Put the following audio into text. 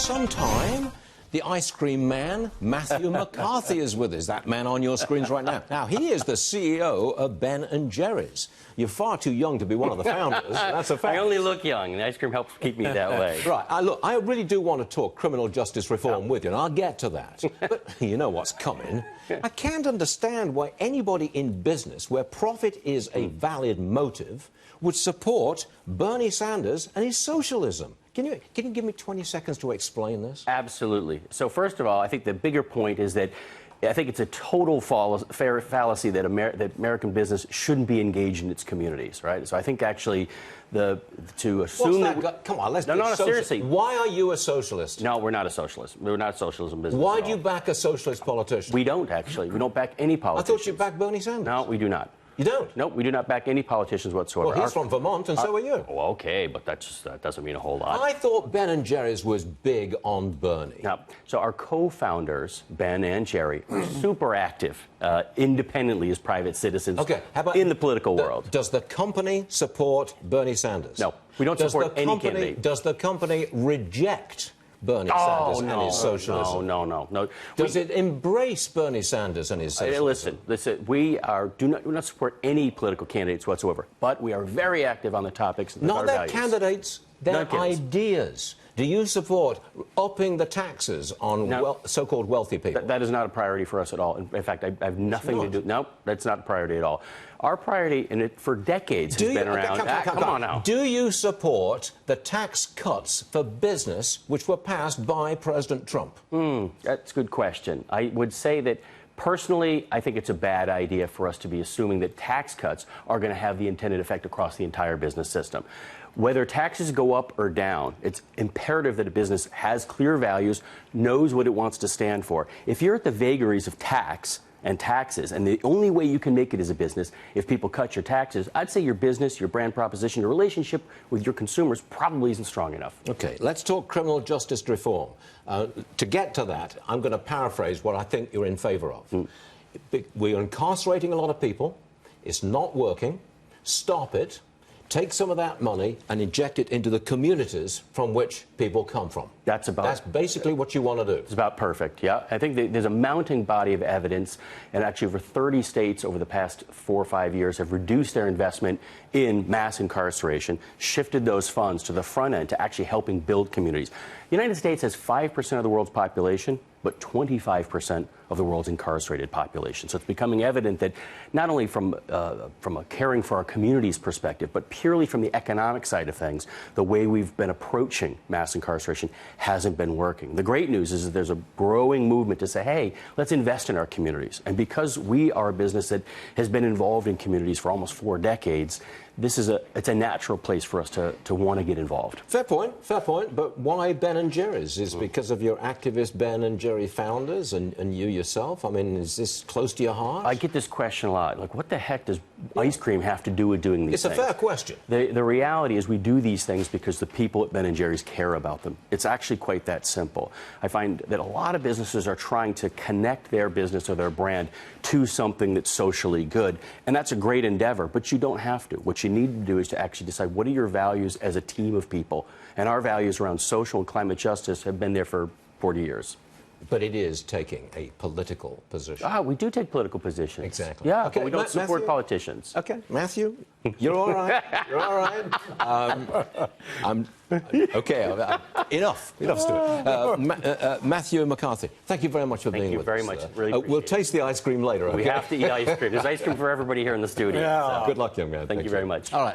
sometime, the ice cream man, Matthew McCarthy, is with us. That man on your screens right now. Now, he is the CEO of Ben & Jerry's. You're far too young to be one of the founders. That's a fact. I only look young, and ice cream helps keep me that way. Right. Look, I really do want to talk criminal justice reform with you, and I'll get to that. But you know what's coming. I can't understand why anybody in business where profit is a valid motive would support Bernie Sanders and his socialism. Can you give me 20 seconds to explain this? Absolutely. So first of all, I think the bigger point is that I think it's a total fallacy that American business shouldn't be engaged in its communities, right? So I think actually to assume that... Come on, let's No, no, seriously. Why are you a socialist? No, we're not a socialist. We're not a socialism business. Why do you back a socialist politician? We don't, actually. We don't back any politicians. I thought you backed Bernie Sanders. No, we do not. You don't? No, we do not back any politicians whatsoever. Well, he's from Vermont, and so are you. Well, okay, but that doesn't mean a whole lot. I thought Ben & Jerry's was big on Bernie. Now, so our co-founders, Ben and Jerry, are super active independently as private citizens in the political world. Does the company support Bernie Sanders? No, we don't support any candidate. Does the company reject Bernie Sanders and his socialism? No. Does it embrace Bernie Sanders and his socialism? Listen. We do not support any political candidates whatsoever, but we are very active on the topics of our values. Not their candidates, their ideas. Do you support upping the taxes on so-called wealthy people? That is not a priority for us at all. In fact, I have nothing to do... No, that's not a priority at all. Our priority, and for decades, has been around... Come on now. Do you support the tax cuts for business which were passed by President Trump? That's a good question. I would say that personally, I think it's a bad idea for us to be assuming that tax cuts are going to have the intended effect across the entire business system. Whether taxes go up or down, it's imperative that a business has clear values, knows what it wants to stand for. If you're at the vagaries of tax and taxes, and the only way you can make it as a business if people cut your taxes, I'd say your business, your brand proposition, your relationship with your consumers probably isn't strong enough. Okay, let's talk criminal justice reform. To get to that, I'm going to paraphrase what I think you're in favour of. We're incarcerating a lot of people. It's not working. Stop it. Take some of that money and inject it into the communities from which people come from. That's basically what you want to do. It's about perfect, yeah. I think there's a mounting body of evidence, and actually over 30 states over the past 4 or 5 years have reduced their investment in mass incarceration, shifted those funds to the front end to actually helping build communities. The United States has 5% of the world's population, but 25% of the world's incarcerated population. So it's becoming evident that not only from a caring for our communities perspective, but purely from the economic side of things, the way we've been approaching mass incarceration hasn't been working. The great news is that there's a growing movement to say, hey, let's invest in our communities. And because we are a business that has been involved in communities for almost 4 decades, it's a natural place for us to want to get involved. Fair point. But why Ben & Jerry's? Is because of your activist Ben & Jerry founders and you yourself? I mean, is this close to your heart? I get this question a lot. Like, what the heck does ice cream have to do with doing these things? It's a fair question. The reality is we do these things because the people at Ben & Jerry's care about them. It's actually quite that simple. I find that a lot of businesses are trying to connect their business or their brand to something that's socially good, and that's a great endeavor, but you don't have to. What you need to do is to actually decide what are your values as a team of people, and our values around social and climate justice have been there for 40 years. But it is taking a political position. We do take political positions. Exactly. Yeah, okay, but we don't support politicians. Okay, Matthew, you're all right. You're all right. Enough, Stuart. Matthew McCarthy, thank you very much for being with us. Thank you very much. Really appreciate We'll taste the ice cream later. We have to eat ice cream. There's ice cream for everybody here in the studio. Yeah. So. Good luck, young man. Thank you very much. All right.